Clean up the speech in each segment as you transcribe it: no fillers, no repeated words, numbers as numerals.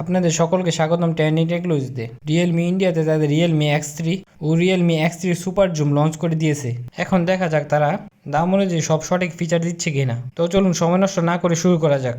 আপনাদের সকলকে স্বাগতম টেকনি টেকনোলজিতে। রিয়েলমি ইন্ডিয়াতে তাদের রিয়েলমি X3 ও Realme X3 super zoom launch করে দিয়েছে। এখন দেখা যাক তারা দাম অনুযায়ী সব সঠিক ফিচার দিচ্ছে কিনা। তো চলুন সময় নষ্ট না করে শুরু করা যাক।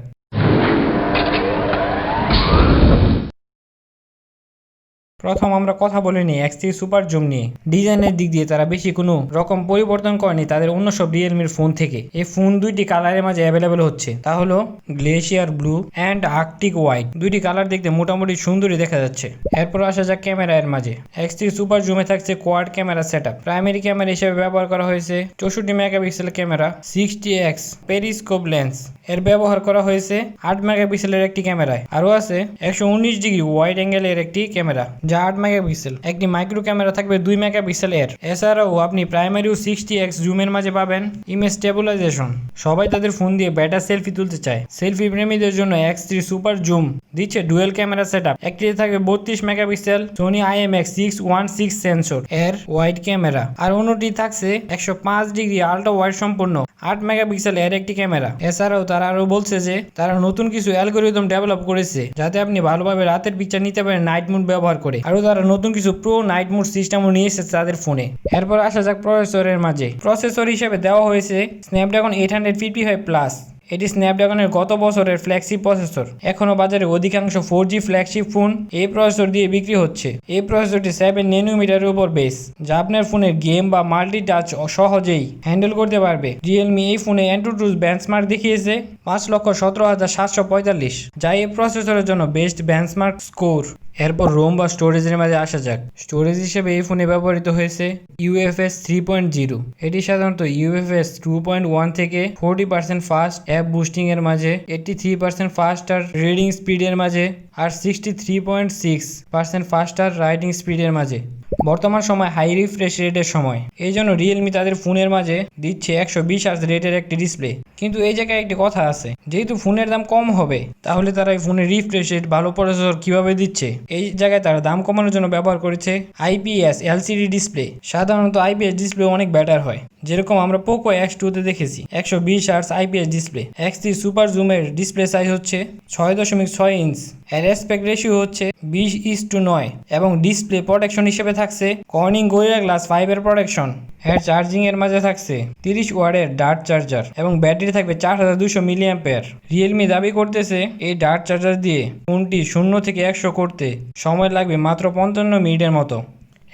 প্রথম আমরা কথা বলে নিই X3 সুপার জুম নিয়ে। ডিজাইনের দিক দিয়ে তারা বেশি কোনো রকম পরিবর্তন করেনি তাদের অন্য সব রিয়েলমির ফোন থেকে। এই ফোন দুইটি কালারের মাঝে অ্যাভেলেবেল হচ্ছে, তা হলো glacier blue and Arctic white. দুইটি কালার দেখতে মোটামুটি সুন্দরই দেখা যাচ্ছে। এরপর আসা যাক ক্যামেরা এর মাঝে। X3 সুপার জুমে থাকছে quad camera setup. Primary camera হিসেবে ব্যবহার করা হয়েছে 64 megapixel camera, 60x periscope lens. এর ব্যবহার করা হয়েছে 8 মেগাপিক্সেলের একটি ক্যামেরায়। আরও আছে 119 ডিগ্রি ওয়াইড অ্যাঙ্গেলের একটি ক্যামেরা যা 8 মেগাপিক্সেল। একটি মাইক্রো ক্যামেরা থাকবে 2 মেগাপিক্সেল এর। এছাড়াও আপনি প্রাইমারি ও 60x জুমের মাঝে পাবেন ইমেজ স্টেবিলাইজেশন। সবাই তাদের ফোন দিয়ে বেটার সেলফি তুলতে চায়। সেলফি প্রেমীদের জন্য X3 সুপার জুম দিচ্ছে ডুয়েল ক্যামেরা সেটআপ। একটিতে থাকবে 32 মেগাপিক্সেল সোনি IMX616 সেন্সর এর ওয়াইড ক্যামেরা, আর অন্যটি থাকছে 105 ডিগ্রি আল্ট্রা ওয়াইড সম্পূর্ণ 8 মেগাপিক্সেল এর একটি ক্যামেরা। এছাড়াও তারা আরো বলছে যে তারা নতুন কিছু অ্যালগরিদম ডেভেলপ করেছে যাতে আপনি ভালোভাবে রাতের পিকচার নিতে পারেন নাইট মোড ব্যবহার করে। আরো তারা নতুন কিছু প্রো নাইট মোড সিস্টেমও নিয়ে এসেছে তাদের ফোনে। এরপর আসা যাক প্রসেসরের মাঝে। প্রসেসর হিসেবে দেওয়া হয়েছে স্ন্যাপড্রাগন 855+। এটি স্ন্যাপড্রাগনের গত বছরের ফ্ল্যাগশিপ প্রসেসর। এখনো বাজারে অধিকাংশ 4G ফ্ল্যাগশিপ ফোন এই প্রসেসর দিয়ে বিক্রি হচ্ছে। এই প্রসেসরটি 7 ন্যানোমিটারের উপর বেস, যা আপনার ফোনের গেম বা মাল্টি টাচ সহজেই হ্যান্ডেল করতে পারবে। রিয়েলমি এই ফোনে অ্যান্টুটুস বেঞ্চমার্ক দেখিয়েছে 5,17,745, যা এই প্রসেসরের জন্য বেস্ট বেঞ্চমার্ক স্কোর। এরপর রোম বা স্টোরেজের মাঝে আসা যাক। স্টোরেজ হিসেবে এই ফোনে ব্যবহৃত হয়েছে UFS 3.0। এটি সাধারণত UFS 2.1 থেকে 40% ফাস্ট অ্যাপ বুস্টিং এর মাঝে, 83% ফাস্টার রিডিং স্পিডের মাঝে, আর 63.6% ফাস্টার রাইটিং স্পিডের মাঝে বর্তমান সময় হাই রিফ্রেশ রেটের সময়। এই জন্য রিয়েলমি তাদের ফোনের মাঝে দিচ্ছে 120 হার্জ রেটের একটি ডিসপ্লে। কিন্তু এই জায়গায় একটি কথা আছে, যেহেতু ফোনের দাম কম হবে তাহলে তারা এই ফোনের রিফ্রেশ রেট ভালো প্রসেসর কিভাবে দিচ্ছে? এই জায়গায় তারা দাম কমানোর জন্য ব্যবহার করেছে IPS LCD ডিসপ্লে। সাধারণত IPS ডিসপ্লে অনেক বেটার হয়, যেরকম আমরা পোকো X2 তে দেখেছি 120 hertz IPS display. X3 super জুমের ডিসপ্লে সাইজ হচ্ছে 6.6 ইঞ্চ। এর অ্যাসপেক্ট রেশিও হচ্ছে 20:9 এবং ডিসপ্লে প্রোটেকশন হিসেবে থাকছে কর্নিং গরিলা গ্লাস 5 এর প্রোটেকশন। এর চার্জিং এর মাঝে থাকছে 30 ওয়াটের ডার্ট চার্জার এবং ব্যাটারি থাকবে 4200 মিলিঅ্যাম্পিয়ার। রিয়েলমি দাবি করতেছে এই ডার্ট চার্জার দিয়ে ফোনটি 0 থেকে 100 করতে সময় লাগবে মাত্র 55 মিনিটের মতো।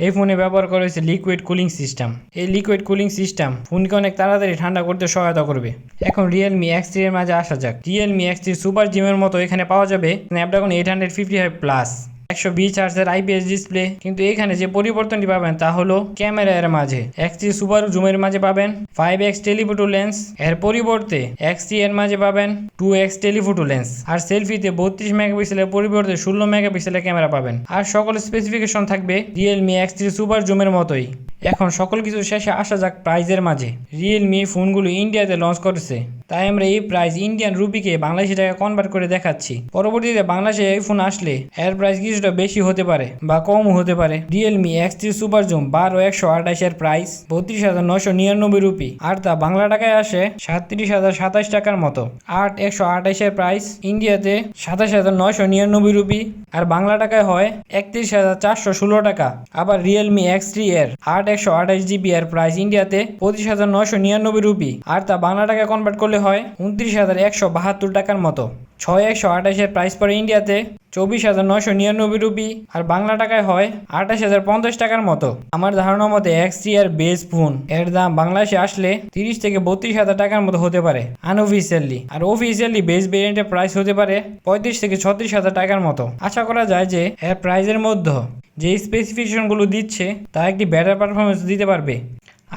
এই ফোনে ব্যবহার করা হয়েছে লিকুইড কুলিং সিস্টেম। এই লিকুইড কুলিং সিস্টেম ফোনকে অনেক তাড়াতাড়ি ঠান্ডা করতে সহায়তা করবে। এখন রিয়েলমি X3 এর মাঝে আসা যাক। রিয়েলমি X3 সুপার জিমের মতো এখানে পাওয়া যাবে স্ন্যাপড্রাগন 855+, 120 হার্জের IPS ডিসপ্লে। কিন্তু এখানে যে পরিবর্তনটি পাবেন তা হলো ক্যামেরা এর মাঝে। X3 সুপার জুমের মাঝে পাবেন 5x টেলিফোটো লেন্স, এর পরিবর্তে X3 এর মাঝে পাবেন 2x টেলিফোটো লেন্স। আর সেলফিতে 32 মেগাপিক্সেলের পরিবর্তে 16 মেগাপিক্সেলের ক্যামেরা পাবেন। আর সকল স্পেসিফিকেশন থাকবে রিয়েলমি X3 সুপার জুমের মতোই। এখন সকল কিছু শেষে আসা যাক প্রাইজের মাঝে। রিয়েলমি ফোনগুলো ইন্ডিয়াতে লঞ্চ করেছে, তাই আমরা এই প্রাইস ইন্ডিয়ান রুপিকে বাংলাদেশি টাকা কনভার্ট করে দেখাচ্ছি। পরবর্তীতে বাংলাদেশে এই ফোন আসলে এর প্রাইস কিছুটা বেশি হতে পারে বা কমও হতে পারে। রিয়েলমি X3 সুপার জুম 12128 এর প্রাইস 32,999 রুপি, আর তা বাংলা টাকায় আসে 37,027 টাকার মতো। 8128 এর প্রাইস ইন্ডিয়াতে 27,999 রুপি, আর বাংলা টাকায় হয় 31,416 টাকা। আবার রিয়েলমি X3 এর 8128GB এর প্রাইস ইন্ডিয়াতে 25,999 রুপি, আর তা বাংলা টাকায় কনভার্ট করলে হয় 29,172 টাকার মতো। 6128 এর প্রাইস পড়ে ইন্ডিয়াতে 24,999 রুপি, আর বাংলা টাকায় হয় 28,050 টাকার মতো। আমার ধারণা মতে X3 এর বেস ফোন এর দাম বাংলাদেশে আসলে 30 থেকে 32,000 টাকার মতো হতে পারে আনঅফিসিয়ালি, আর অফিসিয়ালি বেস ভেরিয়েন্টের প্রাইস হতে পারে 35 থেকে 36,000 টাকার মতো। আশা করা যায় যে এর প্রাইসের মধ্যে যে স্পেসিফিকেশনগুলো দিচ্ছে তা একটি বেটার পারফরমেন্স দিতে পারবে।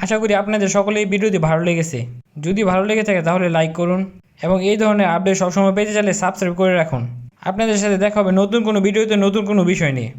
আশা করি আপনাদের সকলেই এই ভিডিওটি ভালো লেগেছে। যদি ভালো লেগে থাকে তাহলে লাইক করুন এবং এই ধরনের আপডেট সবসময় পেতে চাইলে সাবস্ক্রাইব করে রাখুন। আপনাদের সাথে দেখা হবে নতুন কোনো ভিডিওতে নতুন কোনো বিষয় নিয়ে।